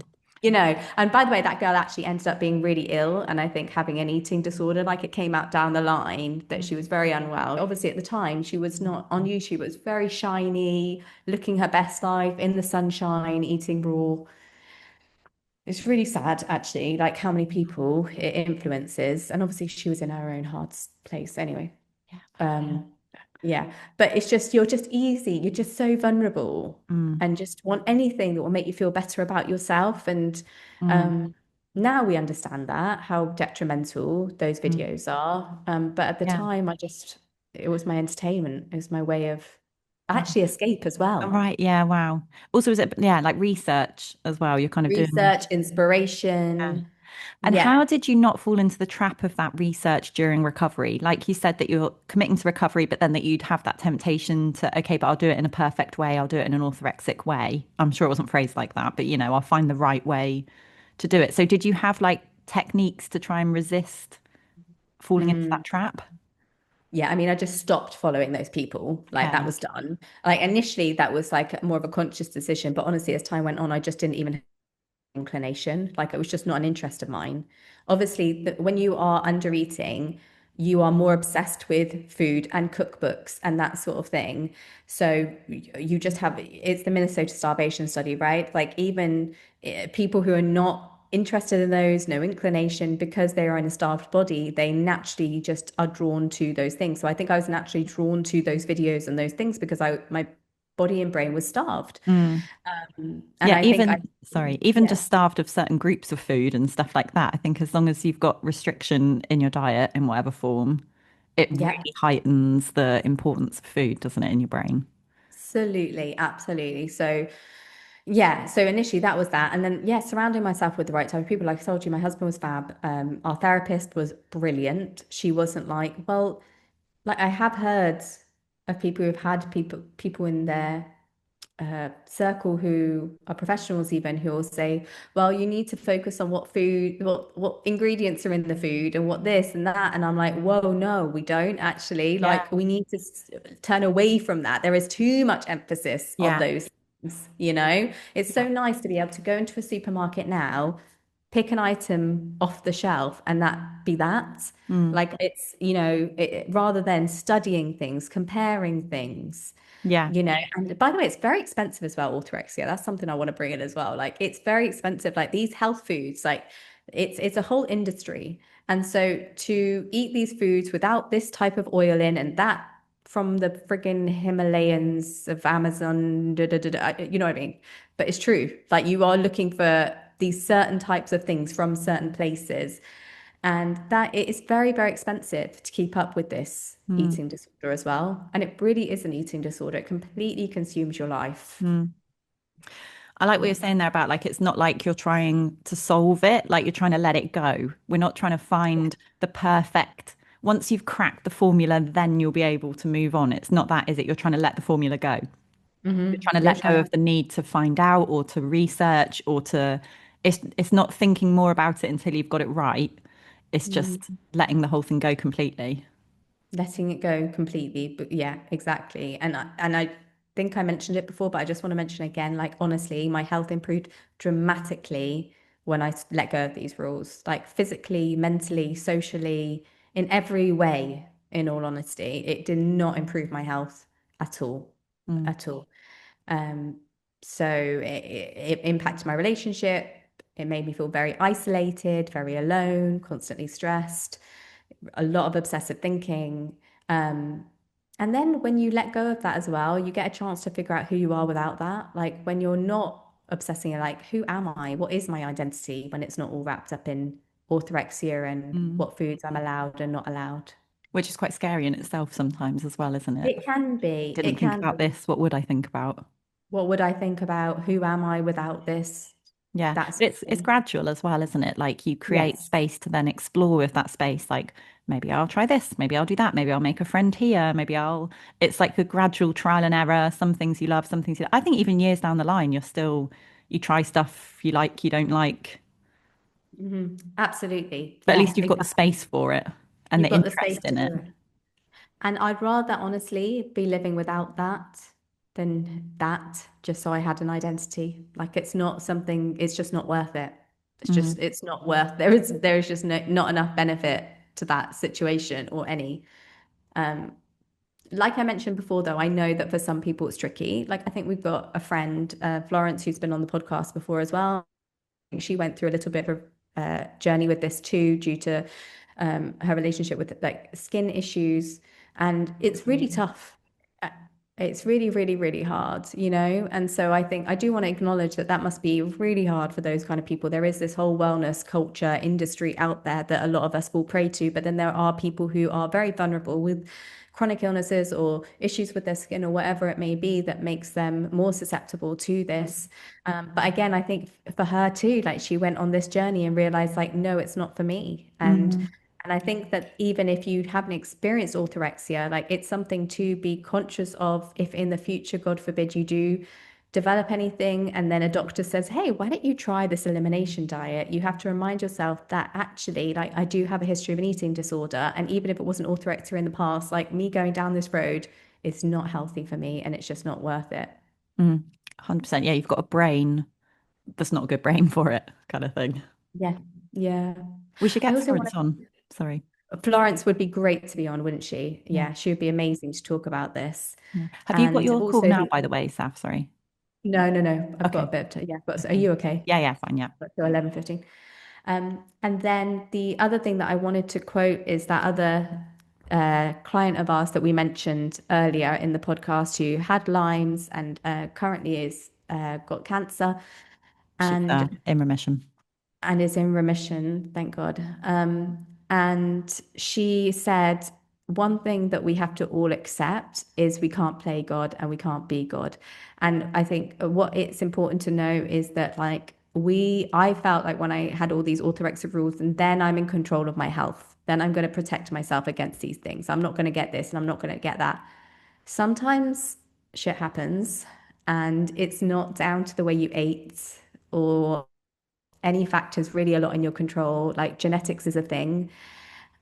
And by the way, that girl actually ended up being really ill and I think having an eating disorder. Like it came out down the line that she was very unwell. Obviously, at the time, she was not on YouTube. It was very shiny, looking her best life in the sunshine, eating raw. It's really sad, actually, like how many people it influences. And obviously, she was in her own hard place anyway. Yeah. Yeah. Um, yeah, but it's just you're just easy. You're just so vulnerable Mm. and just want anything that will make you feel better about yourself. And Mm. um, now we understand that how detrimental those Mm. videos are. But at the Yeah. time, it was my entertainment. It was my way of actually escape as Oh, well. right. Yeah. Wow. Also, is it, yeah, like research as well? You're kind of doing. Research, Yeah. inspiration. And Yeah. how did you not fall into the trap of that research during recovery? Like you said that you're committing to recovery, but then that you'd have that temptation to, okay, but I'll do it in a perfect way. I'll do it in an orthorexic way. I'm sure it wasn't phrased like that, but I'll find the right way to do it. So did you have like techniques to try and resist falling into that Mm. trap? Yeah, I mean, I just stopped following those people. Like that Okay. was done. Like initially, that was like more of a conscious decision. But honestly, as time went on, I just didn't even have inclination. Like it was just not an interest of mine. Obviously, when you are under eating, you are more obsessed with food and cookbooks and that sort of thing. So you just have it's the Minnesota starvation study, right? Like even people who are not interested in those, no inclination, because they are in a starved body, they naturally just are drawn to those things. So I think I was naturally drawn to those videos and those things because I my body and brain was starved. Mm. And Yeah, I think I, even, sorry, even yeah. just starved of certain groups of food and stuff like that. I think as long as you've got restriction in your diet in whatever form, it Yeah, really heightens the importance of food, doesn't it, in your brain? absolutely, absolutely. So yeah, so initially that was that. And then yeah, surrounding myself with the right type of people. Like I told you, my husband was fab. Our therapist was brilliant. She wasn't like, well, like I have heard of people who've had people in their circle who are professionals even who will say, well, you need to focus on what ingredients are in the food and what this and that. And I'm like, whoa, no, we don't actually. Yeah. Like we need to turn away from that. There is too much emphasis on Yeah. those things, you know? It's Yeah. so nice to be able to go into a supermarket now, pick an item off the shelf and that be that. Mm. Like it's, rather than studying things, comparing things Yeah. and by the way, it's very expensive as well, orthorexia. That's something I want to bring in as well. Like it's very expensive. Like these health foods, like it's a whole industry. And so to eat these foods without this type of oil in and that from the friggin' Himalayas of Amazon, you know what I mean? But it's true. Like you are looking for these certain types of things from certain places. And that it is very, very expensive to keep up with this Mm. eating disorder as well. And it really is an eating disorder. It completely consumes your life. Mm. I like what you're Yeah. saying there about like it's not like you're trying to solve it, like you're trying to let it go. We're not trying to find the perfect. Once you've cracked the formula, then you'll be able to move on. It's not that, is it? You're trying to let the formula go. You're trying to You're let go trying of the need to find out or to research or to it's not thinking more about it until you've got it right. It's just to. letting the whole thing go completely. Letting it go completely. But yeah, exactly. And I think I mentioned it before, but I just want to mention again, like honestly, my health improved dramatically when I let go of these rules, like physically, mentally, socially, in every way, in all honesty. It did not improve my health at all, Mm, at all. Um, so it impacted my relationship. It made me feel very isolated, very alone, constantly stressed, a lot of obsessive thinking. Um, and then when you let go of that as well, you get a chance to figure out who you are without that. Like when you're not obsessing, you're like, who am I? What is my identity when it's not all wrapped up in orthorexia and mm. what foods I'm allowed and not allowed? Which is quite scary in itself sometimes as well, isn't it? It can be. Didn't It think can about be. this. What would I think about? What would I think about who am I without this? Yeah, That's but it's gradual as well, isn't it? Like you create yes. space to then explore with that space. Like maybe I'll try this, maybe I'll do that, maybe I'll make a friend here, maybe I'll. It's like a gradual trial and error. Some things you love, some things you. I think even years down the line, you try stuff you like, you don't like, Absolutely. but at Yeah, least you've got the exactly. space for it and You've the got the space interest in to it. do it. And I'd rather honestly be living without that than that, just so I had an identity. Like it's not something, it's just not worth it. Mm, It's not worth, there is just not enough benefit to that situation or any. Um, like I mentioned before, though, I know that for some people it's tricky. Like I think we've got a friend, Florence, who's been on the podcast before as well. She went through a little bit of a journey with this too, due to her relationship with like skin issues, and it's really tough. Uh, It's really, really, really hard, you know. And so I think I do want to acknowledge that that must be really hard for those kind of people. There is this whole wellness culture industry out there that a lot of us fall prey to, but then there are people who are very vulnerable with chronic illnesses or issues with their skin or whatever it may be that makes them more susceptible to this. But again, I think for her too, like she went on this journey and realized like, no, it's not for me. mm, And I think that even if you haven't experienced orthorexia, like it's something to be conscious of if in the future, God forbid, you do develop anything and then a doctor says, hey, why don't you try this elimination diet? You have to remind yourself that actually, like, I do have a history of an eating disorder. And even if it wasn't orthorexia in the past, like me going down this road is not healthy for me and it's just not worth it. mm. 100%. Yeah, you've got a brain that's not a good brain for it, kind of thing. Yeah. Yeah. We should I get also want Florence on. Sorry. Florence would be great to be on, wouldn't she? Yeah. Yeah, she would be amazing to talk about this. Yeah. Have you got And your call also now, the by the way, Saf? Sorry. no, no, no. I've got a Okay. bit. Yeah, but are Okay. you okay? Yeah, yeah, fine. Yeah. Got to 11:15. And then the other thing that I wanted to quote is that other client of ours that we mentioned earlier in the podcast who had Lyme's and currently is got cancer She's and in remission. is in remission, thank God. And she said, one thing that we have to all accept is we can't play God and we can't be God. And I think what it's important to know is that, like, I felt like when I had all these orthorexia rules, and then I'm in control of my health, then I'm going to protect myself against these things. I'm not going to get this and I'm not going to get that. Sometimes shit happens and it's not down to the way you ate or any factors really a lot in your control. Like genetics is a thing.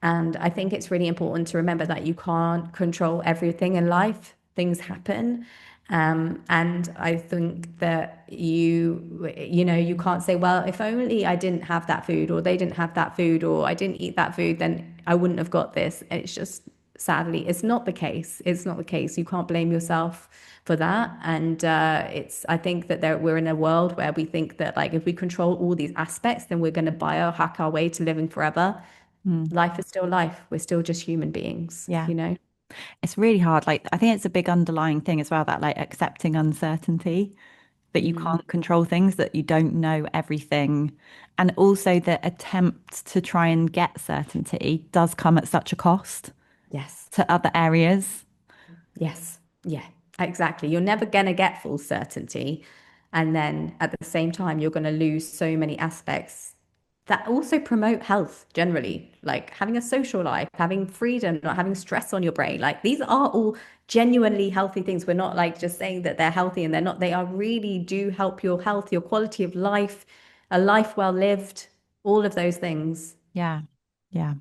And I think it's really important to remember that you can't control everything in life. Things happen. And I think that you can't say, well, if only I didn't have that food or they didn't have that food or I didn't eat that food, then I wouldn't have got this. And it's just sadly, it's not the case. It's not the case. You can't blame yourself for that. And I think that we're in a world where we think that like if we control all these aspects, then we're going to biohack our way to living forever. Mm. Life is still life. We're still just human beings, Yeah. you know? It's really hard. Like, I think it's a big underlying thing as well, that like accepting uncertainty, that you can't control things, that you don't know everything. And also the attempt to try and get certainty does come at such a cost Yes. to other areas. Yes. Yeah, exactly. You're never going to get full certainty. And then at the same time, you're going to lose so many aspects that also promote health generally, like having a social life, having freedom, not having stress on your brain. Like these are all genuinely healthy things. We're not like just saying that they're healthy and they're not. They are really do help your health, your quality of life, a life well lived, all of those things. Yeah. Yeah.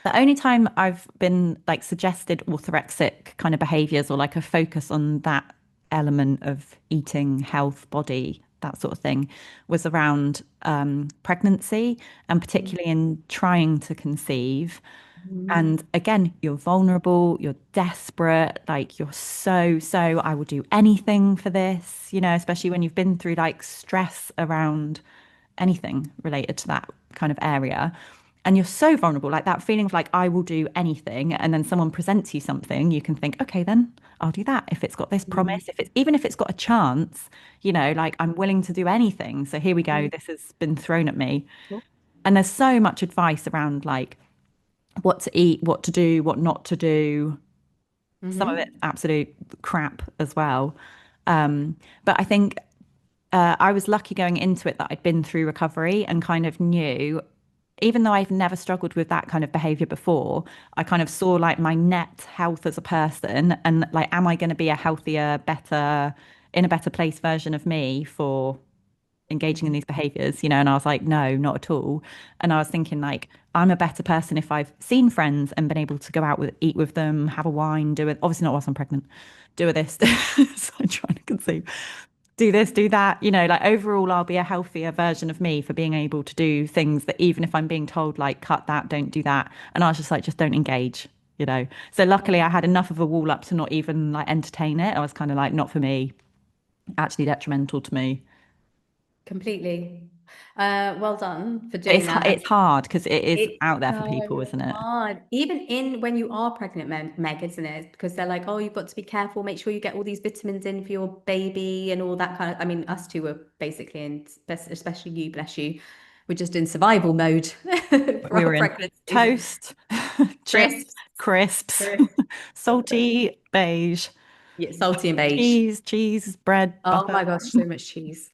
The only time I've been like suggested orthorexic kind of behaviors or like a focus on that element of eating, health, body, that sort of thing was around pregnancy and particularly in trying to conceive. Mhm. And again, you're vulnerable, you're desperate, like you're so, I will do anything for this, especially when you've been through like stress around anything related to that kind of area. And you're so vulnerable, like that feeling of like, I will do anything. And then someone presents you something, you can think, okay, then I'll do that. If it's got this promise, if it's even if it's got a chance, like I'm willing to do anything. So here we go. This has been thrown at me. And there's so much advice around like what to eat, what to do, what not to do. Some of it's Mm-hmm. absolute crap as well. But I think I was lucky going into it that I'd been through recovery and kind of knew, even though I've never struggled with that kind of behavior before, I kind of saw like my net health as a person and like, am I going to be a healthier, better, in a better place version of me for engaging in these behaviors, and I was like, no, not at all. And I was thinking like, I'm a better person if I've seen friends and been able to go out with, eat with them, have a wine, do it. Obviously not whilst I'm pregnant, do this. So I'm trying to conceive, do this, do that, like overall, I'll be a healthier version of me for being able to do things that even if I'm being told like, cut that, don't do that. And I was just like, just don't engage. So luckily I had enough of a wall up to not even like entertain it. I was kind of like, not for me, actually detrimental to me. Completely. Well done for But doing that. And it's hard because it is it's out there for people, so isn't it? hard, even in when you are pregnant, Meg, isn't it? Because they're like, oh, you've got to be careful, make sure you get all these vitamins in for your baby and all that kind of. I mean, us two were basically in, especially you, bless you, we're just in survival mode for We our were in pregnancies. toast, chips, Crisps, crisps, crisps, salty, beige, yeah, salty and beige. cheese, bread, Oh butter. my gosh, so much cheese.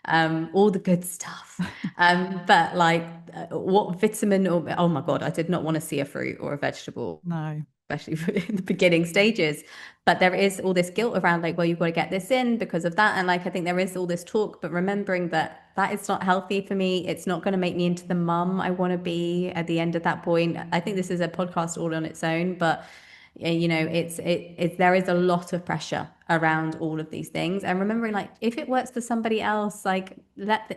All the good stuff. But like what vitamin or oh my God, I did not want to see a fruit or a vegetable, No. especially in the beginning stages. But there is all this guilt around like, well, you've got to get this in because of that. And like I think there is all this talk, but remembering that that is not healthy for me. It's not going to make me into the mum I want to be at the end of that point. I think this is a podcast all on its own, but it's there is a lot of pressure around all of these things and remembering like if it works for somebody else, like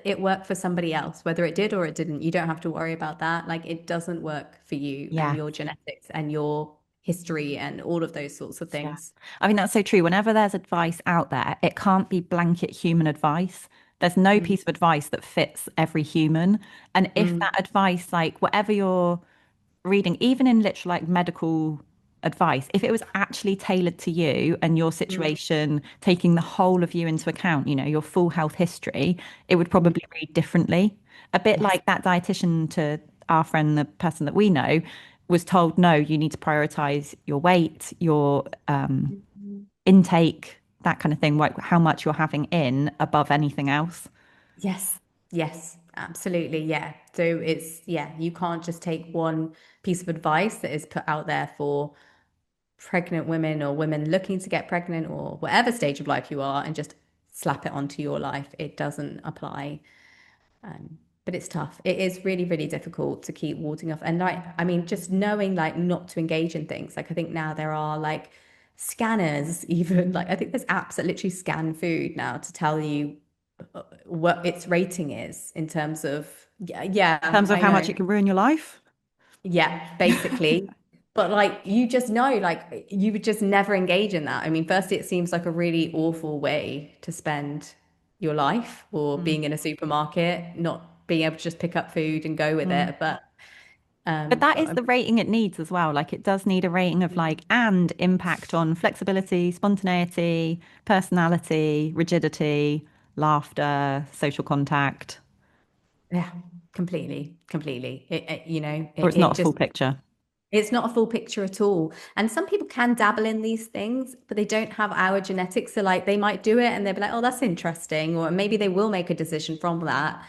it work for somebody else, whether it did or it didn't. You don't have to worry about that. Like it doesn't work for you and Yeah. your genetics and your history and all of those sorts of Yeah. things. I mean, that's so true. Whenever there's advice out there, it can't be blanket human advice. There's no Mm, piece of advice that fits every human. And if mm, that advice, like whatever you're reading, even in literal like medical advice, if it was actually tailored to you and your mm, situation, taking the whole of you into account, your full health history, it would mm. probably read differently. A bit Yes. like that dietitian to our friend, the person that we know, was told, no, you need to prioritize your weight, your Mhm. intake, that kind of thing, like how much you're having in above anything else. Yes, yes, absolutely. Yeah. So yeah, you can't just take one piece of advice that is put out there for pregnant women or women looking to get pregnant or whatever stage of life you are and just slap it onto your life. It doesn't apply. But it's tough. It is really, really difficult to keep warding off. And like, I mean, just knowing like not to engage in things. Like I think now there are like scanners, even like I think there's apps that literally scan food now to tell you what its rating is in terms of yeah, In yeah, terms of I how much know. it can ruin your life. Yeah, basically. But like you just know, like you would just never engage in that. I mean, firstly, it seems like a really awful way to spend your life or Mm. being in a supermarket, not being able to just pick up food and go with Mm. it. But But that but is the rating it needs as well. Like it does need a rating of like and impact on flexibility, spontaneity, personality, rigidity, laughter, social contact, yeah, completely, completely. or it's not It a full just picture. it's not a full picture at all. And some people can dabble in these things, but they don't have our genetics. So like they might do it and they'll be like, oh, that's interesting. Or maybe they will make a decision from that.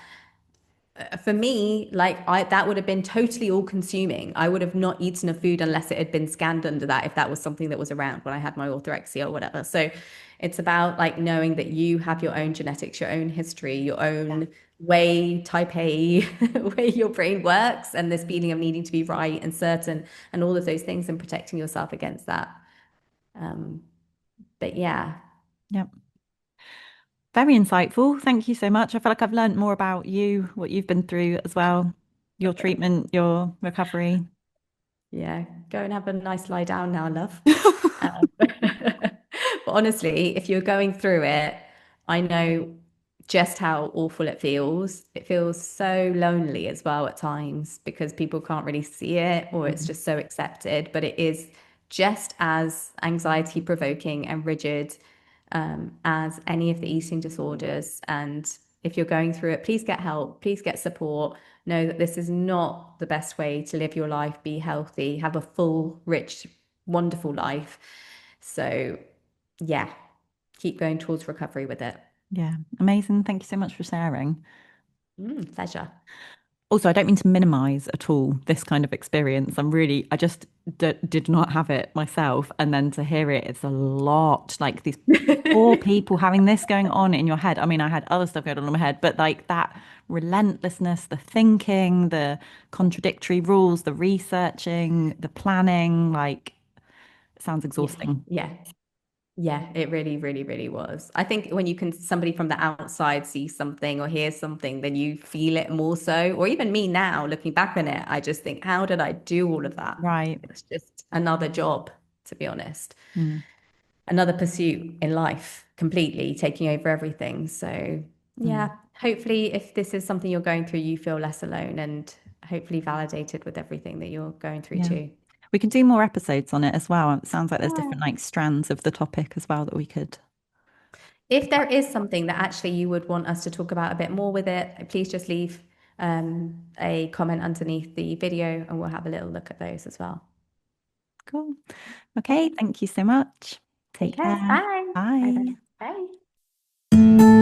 for me, like I that would have been totally all consuming. I would have not eaten a food unless it had been scanned under that, if that was something that was around when I had my orthorexia or whatever. So it's about like knowing that you have your own genetics, your own history, your Yeah. own way, type A, way your brain works, and this feeling of needing to be right and certain and all of those things and protecting yourself against that. Um, but yeah. Yeah. Very insightful. Thank you so much. I feel like I've learned more about you, what you've been through as well, your treatment, your recovery. Yeah, go and have a nice lie down now, love. But honestly, if you're going through it, I know just how awful it feels. It feels so lonely as well at times because people can't really see it or it's Mm. just so accepted. But it is just as anxiety provoking and rigid as any of the eating disorders. And if you're going through it, please get help, please get support. Know that this is not the best way to live your life, be healthy, have a full, rich, wonderful life. So, yeah, keep going towards recovery with it. Yeah, amazing. Thank you so much for sharing. Pleasure. Also, I don't mean to minimize at all this kind of experience. I just d did not have it myself. And then to hear it, it's a lot. Like these poor people having this going on in your head. I mean, I had other stuff going on in my head, but like that relentlessness, the thinking, the contradictory rules, the researching, the planning, like it sounds Yeah, exhausting. yeah. Yeah, it really, really, really was. I think when you can somebody from the outside see something or hear something, then you feel it more so. Or even me now, looking back on it, I just think, how did I do all of that? Right. It's just another job, to be honest, Mm, another pursuit in life, completely taking over everything. So, mm. yeah, hopefully, if this is something you're going through, you feel less alone and hopefully validated with everything that you're going through Yeah. too. We can do more episodes on it as well. It sounds like there's Yeah. different like strands of the topic as well that we could. If there is something that actually you would want us to talk about a bit more with it, please just leave a comment underneath the video and we'll have a little look at those as well. Cool. Okay, Okay, thank you so much. take Take care. care. Bye. Bye Bye. bye. Bye.